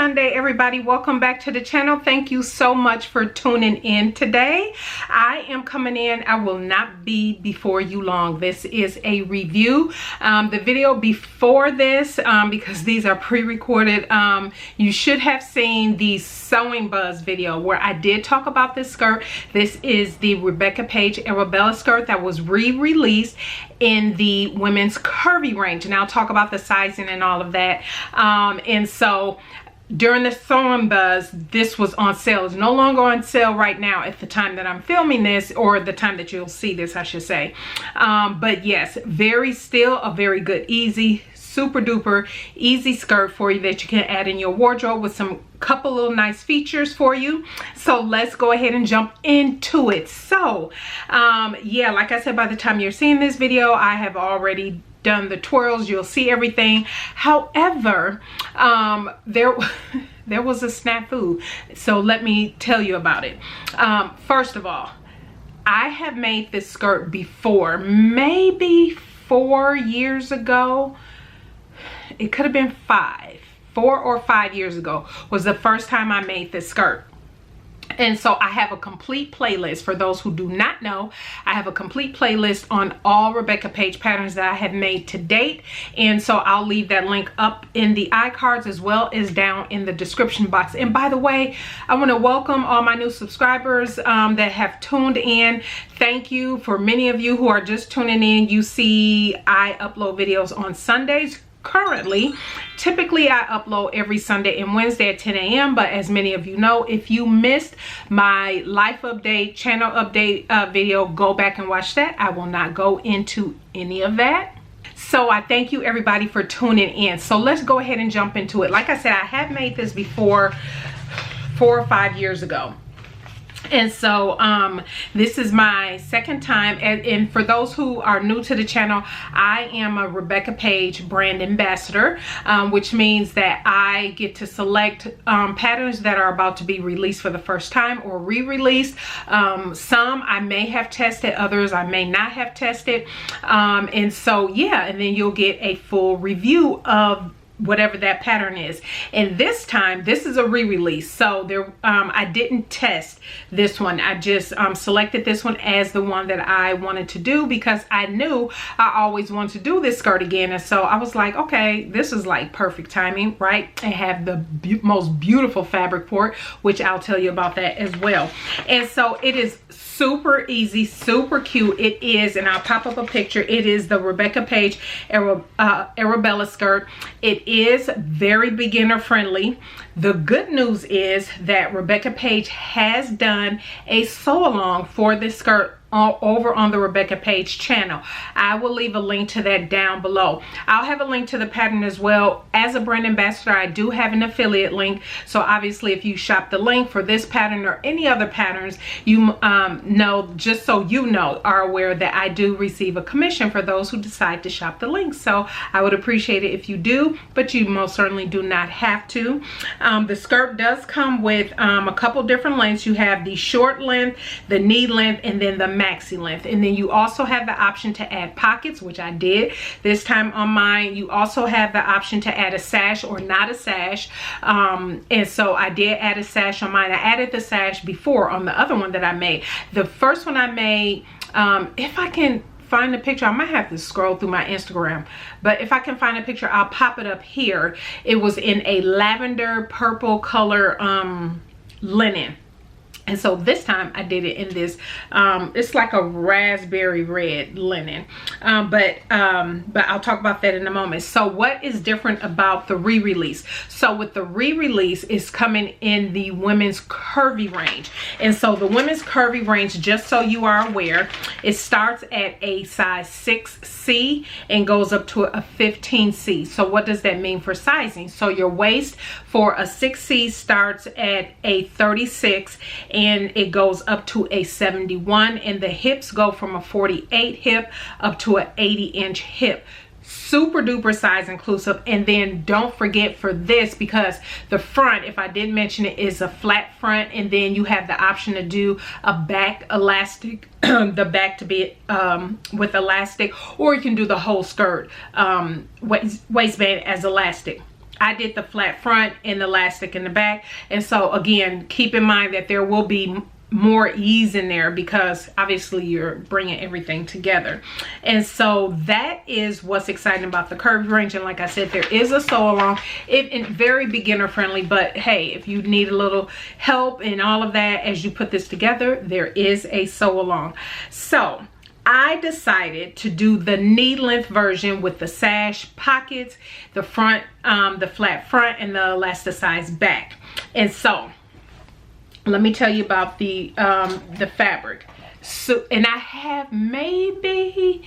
Sunday, everybody. Welcome back to the channel. Thank you so much for tuning in today. I am coming in. I will not be before you long. This is a review. The video before this, because these are pre-recorded, you should have seen the Sewing Buzz video where I did talk about this skirt. This is the Rebecca Page Arabella skirt that was re-released in the women's curvy range, and I'll talk about the sizing and all of that. And so during the Sewing Buzz, this was on sale. It's no longer on sale right now at the time that I'm filming this, or the time that you'll see this, I should say. But yes, still a very good, easy, super duper easy skirt for you that you can add in your wardrobe with some couple little nice features for you. So let's go ahead and jump into it. So yeah, like I said, by the time you're seeing this video, I have already done the twirls. You'll see everything. However, there was a snafu, so let me tell you about it. First of all, I have made this skirt before, maybe 4 years ago. It could have been 4 or 5 years ago was the first time I made this skirt. And so I have a complete playlist. For those who do not know, I have a complete playlist on all Rebecca Page patterns that I have made to date. And so I'll leave that link up in the iCards as well as down in the description box. And by the way, I want to welcome all my new subscribers that have tuned in. Thank you. For many of you who are just tuning in, you see I upload videos on Sundays. Currently, typically I upload every Sunday and Wednesday at 10 a.m. But as many of you know, if you missed my life update, channel update video, go back and watch that. I will not go into any of that. So I thank you everybody for tuning in. So let's go ahead and jump into it. Like I said, I have made this before 4 or 5 years ago. And so this is my second time, and for those who are new to the channel, I am a Rebecca Page brand ambassador, which means that I get to select patterns that are about to be released for the first time or re-released. Some I may have tested, others I may not have tested, and so yeah, and then you'll get a full review of whatever that pattern is. And this time, this is a re-release, so there I didn't test this one. I just selected this one as the one that I wanted to do because I knew I always wanted to do this skirt again. And so I was like, okay, this is like perfect timing, right? I have the most beautiful fabric for it, which I'll tell you about that as well. And so it is super easy, super cute. It is, and I'll pop up a picture. It is the Rebecca Page Arabella skirt. It is very beginner friendly. The good news is that Rebecca Page has done a sew along for this skirt over on the Rebecca Page channel. I will leave a link to that down below. I'll have a link to the pattern as well. As a brand ambassador, I do have an affiliate link, so obviously if you shop the link for this pattern or any other patterns, you know, just so you know, are aware that I do receive a commission for those who decide to shop the link. So I would appreciate it if you do, but you most certainly do not have to. The skirt does come with a couple different lengths. You have the short length, the knee length, and then the maxi length. And then you also have the option to add pockets, which I did this time on mine. You also have the option to add a sash or not a sash. And so I did add a sash on mine. I added the sash before on the other one that I made. The first one I made, if I can find a picture, I might have to scroll through my Instagram, but if I can find a picture, I'll pop it up here. It was in a lavender purple color linen. And so this time I did it in this, it's like a raspberry red linen, but I'll talk about that in a moment. So what is different about the re-release? So with the re-release, is coming in the women's curvy range. And so the women's curvy range, just so you are aware, it starts at a size 6C and goes up to a 15C. So what does that mean for sizing? So your waist for a 6C starts at a 36 and it goes up to a 71, and the hips go from a 48 hip up to an 80-inch hip. Super duper size inclusive. And then don't forget for this, because the front, if I didn't mention it, is a flat front, and then you have the option to do a back elastic, the back to be with elastic, or you can do the whole skirt waistband as elastic. I did the flat front and the elastic in the back. And so again, keep in mind that there will be more ease in there because obviously you're bringing everything together. And so that is what's exciting about the curvy range. And like I said, there is a sew along, it very beginner friendly, but hey, if you need a little help and all of that as you put this together, there is a sew along. So I decided to do the knee length version with the sash pockets, the front, the flat front, and the elasticized back. And so let me tell you about the fabric. So, and I have maybe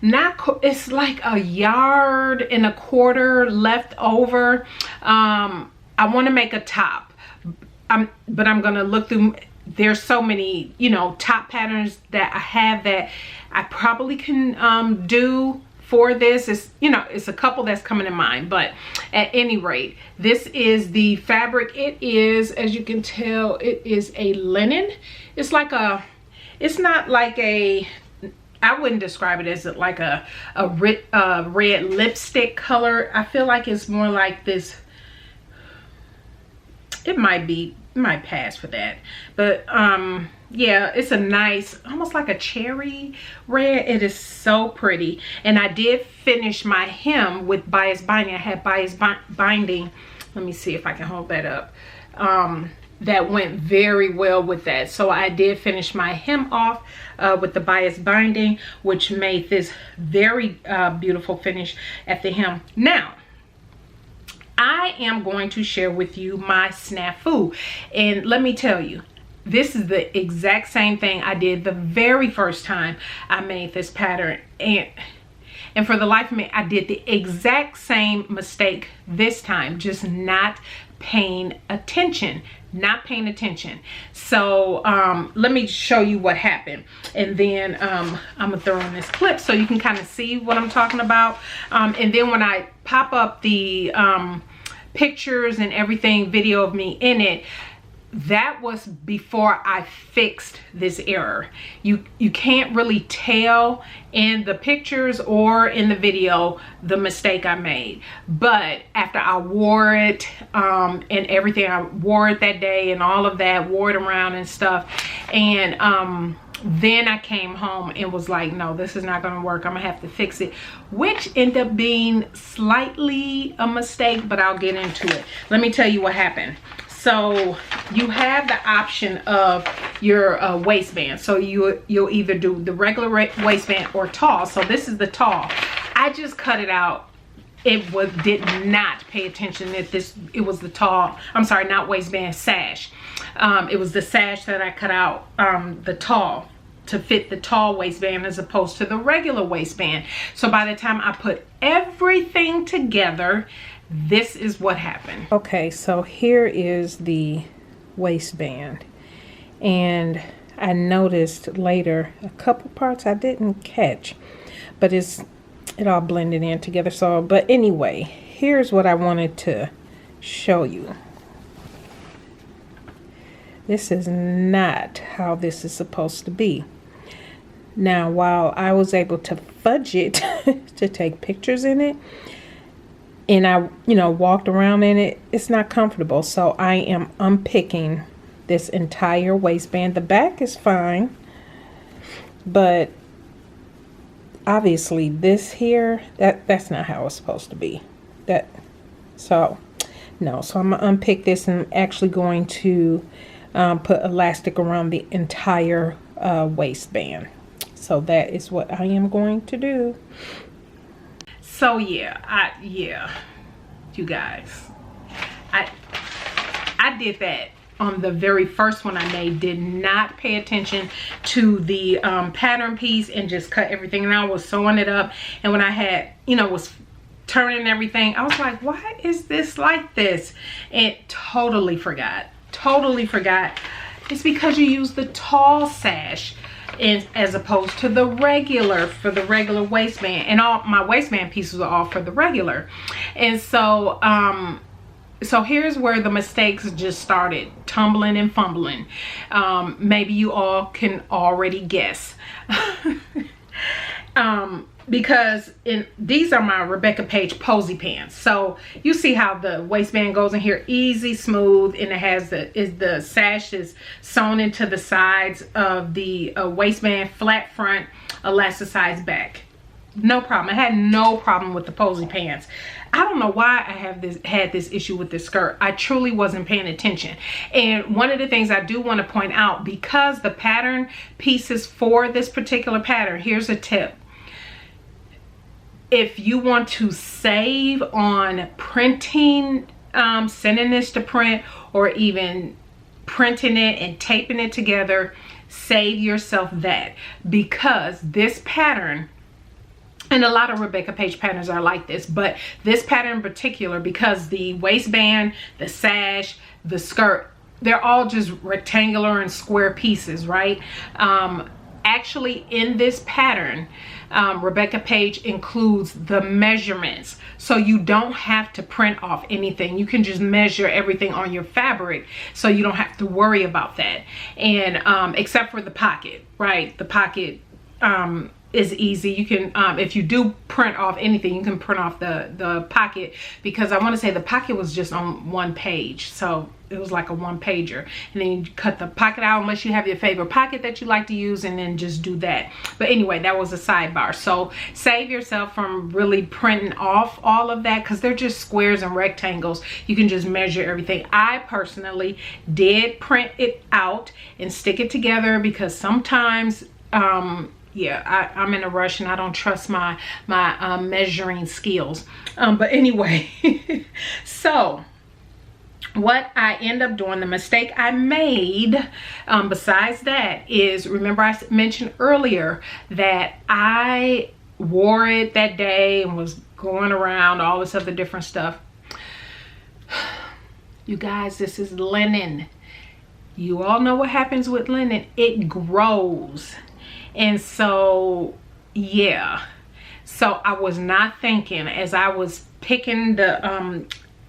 not, it's like 1.25 yards left over. I want to make a top, but I'm gonna look through. There's so many, you know, top patterns that I have that I probably can do for this. Is, you know, it's a couple that's coming to mind, but at any rate, this is the fabric. It is, as you can tell, it is a linen. It's like a, it's not like a, I wouldn't describe it as like a red lipstick color. I feel like it's more like this. It might pass for that, but yeah, it's a nice, almost like a cherry red. It is so pretty. And I did finish my hem with bias binding. I had bias binding. Let me see if I can hold that up. That went very well with that. So I did finish my hem off with the bias binding, which made this very beautiful finish at the hem. Now, I am going to share with you my snafu. And let me tell you, this is the exact same thing I did the very first time I made this pattern. And for the life of me, I did the exact same mistake this time, just not paying attention. So let me show you what happened, and then I'm gonna throw in this clip so you can kind of see what I'm talking about. And then when I pop up the pictures and everything, video of me in it, that was before I fixed this error. You can't really tell in the pictures or in the video the mistake I made, but after I wore it and everything, I wore it that day and all of that, wore it around and stuff, and then I came home and was like, no, this is not gonna work, I'm gonna have to fix it, which ended up being slightly a mistake, but I'll get into it. Let me tell you what happened. So you have the option of your waistband. So you'll either do the regular waistband or tall. So this is the tall. I just cut it out. Did not pay attention that it was the tall. I'm sorry, not waistband, sash. It was the sash that I cut out, the tall, to fit the tall waistband as opposed to the regular waistband. So by the time I put everything together, this is what happened. Okay, so here is the waistband, and I noticed later a couple parts I didn't catch, but it all blended in together. So, but anyway, here's what I wanted to show you. This is not how this is supposed to be. Now, while I was able to fudge it to take pictures in it, and I, you know, walked around in it, it's not comfortable. So I am unpicking this entire waistband. The back is fine, but obviously this here, that's not how it's supposed to be. So I'm gonna unpick this, and I'm actually going to put elastic around the entire waistband. So that is what I am going to do. So yeah, you guys, I did that on the very first one I made. Did not pay attention to the pattern piece and just cut everything. And I was sewing it up, and when I had, you know, was turning everything, I was like, why is this like this? And totally forgot. It's because you use the tall sash as opposed to the regular, for the regular waistband, and all my waistband pieces are all for the regular. And so so here's where the mistakes just started tumbling and fumbling. Maybe you all can already guess. because these are my Rebecca Page posy pants. So you see how the waistband goes in here, easy, smooth, and it has the sash is sewn into the sides of the waistband, flat front, elasticized back. No problem. I had no problem with the posy pants. I don't know why I had this issue with this skirt. I truly wasn't paying attention. And one of the things I do want to point out, because the pattern pieces for this particular pattern, here's a tip. If you want to save on printing, sending this to print, or even printing it and taping it together, save yourself that, because this pattern, and a lot of Rebecca Page patterns are like this, but this pattern in particular, because the waistband, the sash, the skirt, they're all just rectangular and square pieces, right? Actually, in this pattern, Rebecca Page includes the measurements, so you don't have to print off anything. You can just measure everything on your fabric, so you don't have to worry about that. And except for the pocket, right? The pocket is easy. You can if you do print off anything, you can print off the pocket, because I want to say the pocket was just on one page, so it was like a one pager, and then you cut the pocket out unless you have your favorite pocket that you like to use, and then just do that. But anyway, that was a sidebar. So save yourself from really printing off all of that, because they're just squares and rectangles. You can just measure everything. I personally did print it out and stick it together, because sometimes yeah, I'm in a rush and I don't trust my measuring skills. But anyway, so what I end up doing, the mistake I made, besides that, is, remember I mentioned earlier that I wore it that day and was going around all this other different stuff. You guys, this is linen. You all know what happens with linen. It grows. And so, yeah, so I was not thinking as I was picking the,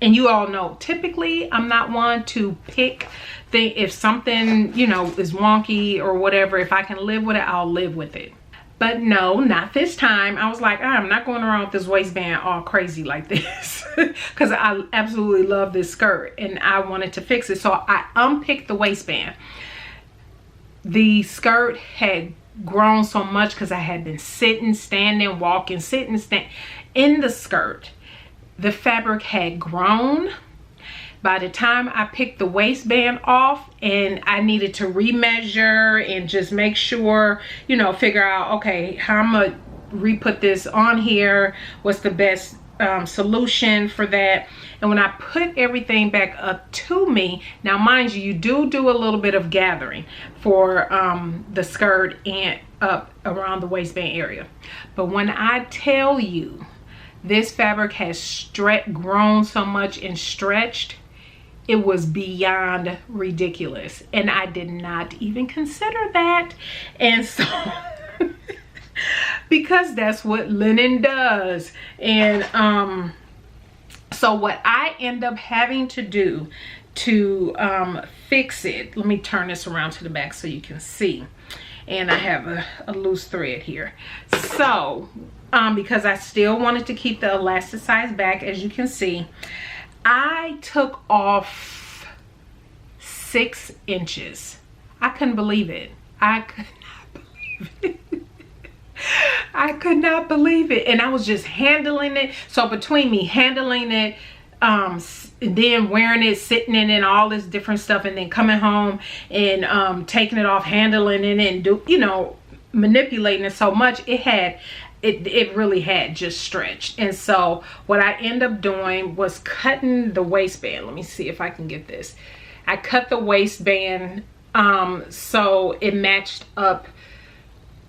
and you all know, typically I'm not one to pick if something, you know, is wonky or whatever. If I can live with it, I'll live with it. But no, not this time. I was like, I'm not going around with this waistband all crazy like this, because I absolutely love this skirt and I wanted to fix it. So I unpicked the waistband. The skirt had grown so much because I had been sitting, standing, walking, sitting, stand in the skirt. The fabric had grown. By the time I picked the waistband off and I needed to remeasure and just make sure, you know, figure out, okay, how I'm gonna re-put this on here, what's the best solution for that. And when I put everything back up to me, now mind you, you do a little bit of gathering for the skirt and up around the waistband area. But when I tell you this fabric has grown so much and stretched, it was beyond ridiculous, and I did not even consider that. And so because that's what linen does. And so what I end up having to do to fix it, let me turn this around to the back so you can see. And I have a loose thread here. So because I still wanted to keep the elasticized back, as you can see, I took off 6 inches. I couldn't believe it. I could not believe it. I could not believe it. And I was just handling it. So between me handling it, then wearing it, sitting in it, all this different stuff, and then coming home and taking it off, handling it, and manipulating it so much, it really had just stretched. And so what I end up doing was cutting the waistband. Let me see if I can get this. I cut the waistband so it matched up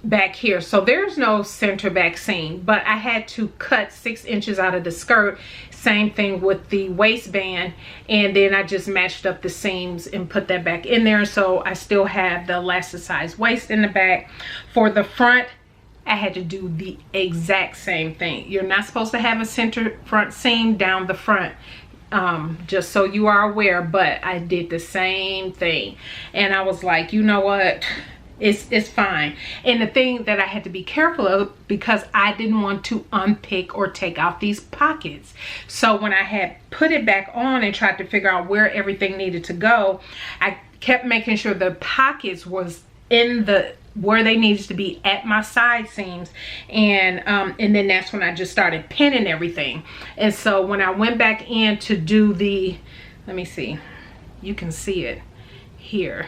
back here. So there's no center back seam, but I had to cut 6 inches out of the skirt. Same thing with the waistband, and then I just matched up the seams and put that back in there. So I still have the elasticized waist in the back. For the front, I had to do the exact same thing. You're not supposed to have a center front seam down the front, just so you are aware, but I did the same thing. And I was like, you know what, It's fine. And the thing that I had to be careful of, because I didn't want to unpick or take out these pockets. So when I had put it back on and tried to figure out where everything needed to go, I kept making sure the pockets was in the where they needed to be at my side seams, and then that's when I just started pinning everything. And so when I went back in to do the, let me see, you can see it here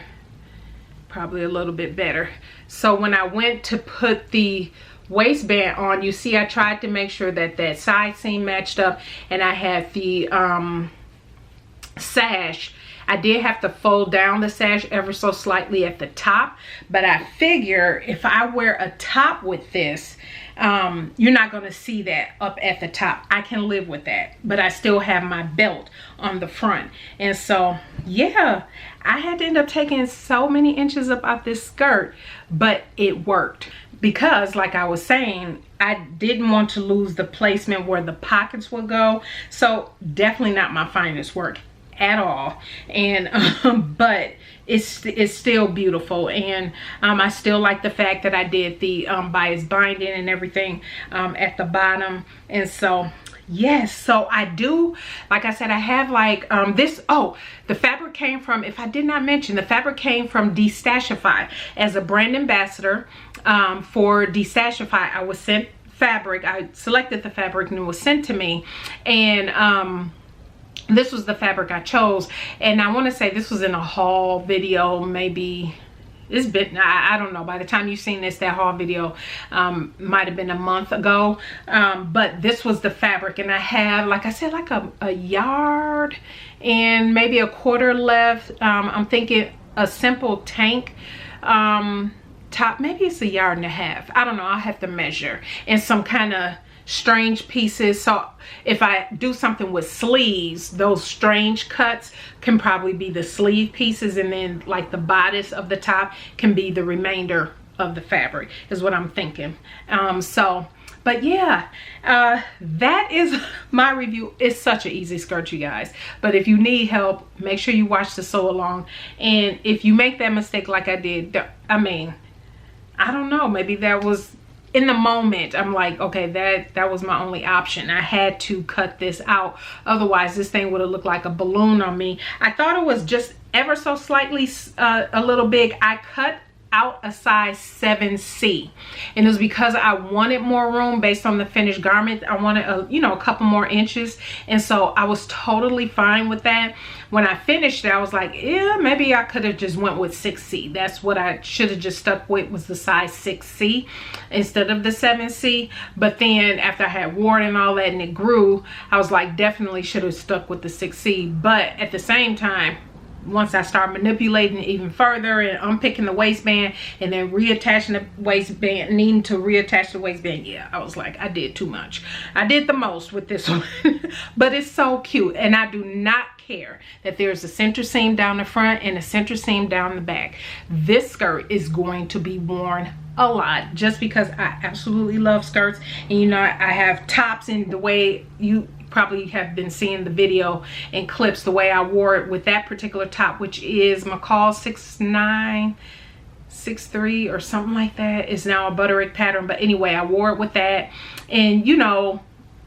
probably a little bit better. So when I went to put the waistband on, you see I tried to make sure that that side seam matched up, and I had the sash. I did have to fold down the sash ever so slightly at the top, but I figure if I wear a top with this, you're not going to see that up at the top. I can live with that, but I still have my belt on the front. And so yeah, I had to end up taking so many inches up out this skirt, but it worked because, like I was saying, I didn't want to lose the placement where the pockets would go. So definitely not my finest work at all. And but it's still beautiful, and I still like the fact that I did the bias binding and everything at the bottom. And so yes, so I do, like I said, I have like this. Oh, the fabric came from, if I did not mention, the fabric came from Destashify. As a brand ambassador for Destashify, I was sent fabric. I selected the fabric and it was sent to me, and this was the fabric I chose. And I want to say this was in a haul video. Maybe it's been, I don't know, by the time you've seen this, that haul video might have been a month ago. But this was the fabric, and I have, like I said, like a yard and maybe a quarter left. I'm thinking a simple tank top, maybe it's a yard and a half. I don't know, I'll have to measure. And some kind of strange pieces. So if I do something with sleeves, those strange cuts can probably be the sleeve pieces, and then like the bodice of the top can be the remainder of the fabric, is what I'm thinking. So but yeah, that is my review. It's such an easy skirt, you guys, but if you need help, make sure you watch the sew along. And if you make that mistake like I did, I mean, I don't know, maybe that was in the moment, I'm like, okay, that was my only option. I had to cut this out. Otherwise, this thing would have looked like a balloon on me. I thought it was just ever so slightly a little big. I cut out a size 7C, and it was because I wanted more room based on the finished garment. I wanted a couple more inches, and so I was totally fine with that. When I finished it, I was like, yeah, maybe I could have just went with 6C. That's what I should have just stuck with, was the size 6C instead of the 7C. But then after I had worn and all that and it grew, I was like, definitely should have stuck with the 6C. But at the same time, once I start manipulating it even further and unpicking the waistband and then reattaching the waistband, needing to reattach the waistband, yeah, I was like, I did too much. I did the most with this one. But it's so cute, and I do not care that there's a center seam down the front and a center seam down the back. This skirt is going to be worn a lot, just because I absolutely love skirts. And I have tops in the way you probably have been seeing the video and clips, the way I wore it with that particular top, which is McCall 6963 or something like that. It's now a butterick pattern, but anyway, I wore it with that, and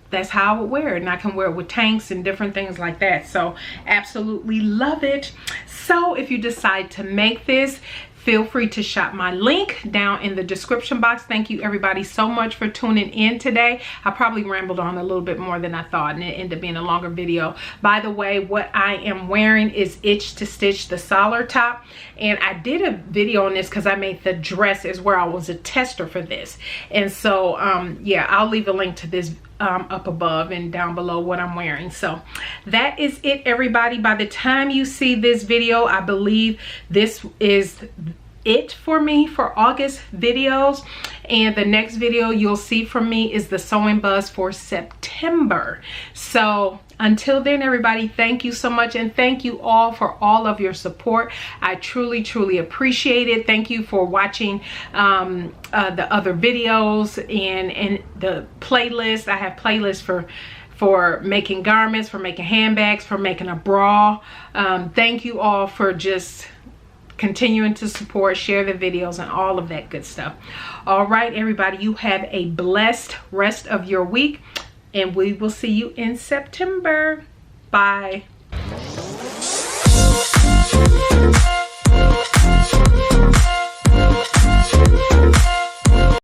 that's how I would wear it. And I can wear it with tanks and different things like that. So absolutely love it. So if you decide to make this, feel free to shop my link down in the description box. Thank you everybody so much for tuning in today. I probably rambled on a little bit more than I thought, and it ended up being a longer video. By the way, what I am wearing is Itch to Stitch, the Solar top. And I did a video on this because I made the dress as where I was a tester for this. And so yeah, I'll leave a link to this up above and down below what I'm wearing. So that is it, everybody. By the time you see this video, I believe this is it for me for August videos, and the next video you'll see from me is the sewing buzz for September. So until then, everybody, thank you so much, and thank you all for all of your support. I truly appreciate it. Thank you for watching the other videos and the playlist. I have playlists for making garments, for making handbags, for making a bra. Thank you all for just continuing to support, share the videos, and all of that good stuff. All right, everybody, you have a blessed rest of your week, and we will see you in September. Bye.